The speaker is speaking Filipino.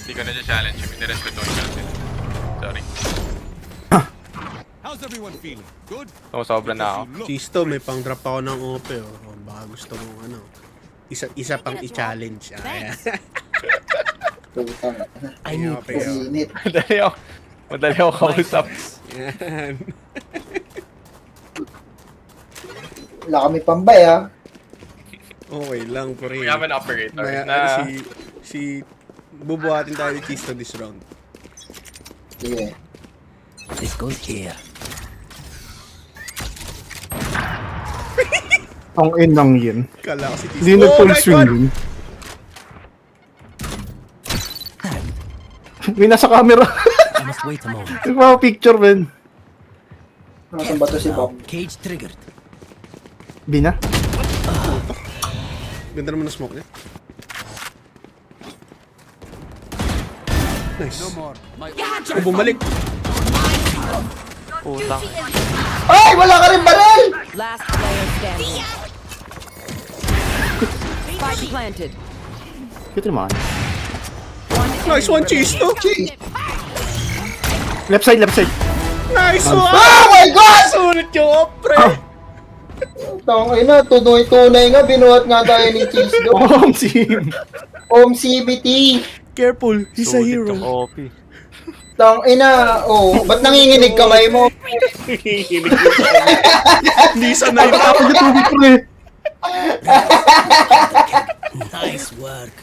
Hindi ko na challenge yung nirespeto ko sila. Sorry. How's everyone feeling? Good? Sobra na ako. Chisto, may pang-drop ako ng OP, oh. Baka gusto mong ano. Isa pang i-challenge. I need OP, oh. init. Madali ako kausap. Yan. Wala kami pambay ah. Okay lang, pre. We have an operator Maya, na... si bubuhatin tayo ni Chisto this round. Sige. This goes here. Ang inang yun. Kala ko si Chisto. Hindi nag-full my swing God! yun. May nasa camera. I must wait a moment. Nagpapapicture, man. Nasaan ba to si Bob? Cage triggered. Bina? Ganda naman ng smoke niya. Nice. No more. My Oh, bumalik. Putang. Ay! Wala ka rin baril! Last player standing. Spike planted. Ito naman. Nice one, Chisto. Left side, left side. Nice one! Oh my God! Sulit yung op, pre. Tangay na, tunoy-tunay nga. Binuhat nga tayo ni Cheese do. Oh, team. Om CBT. Careful, he's a hero. OP. Tangay na. Oh, ba't nanginginig kamay mo? Hindi sanay na. Tapos yung tubig, pre. Nice work.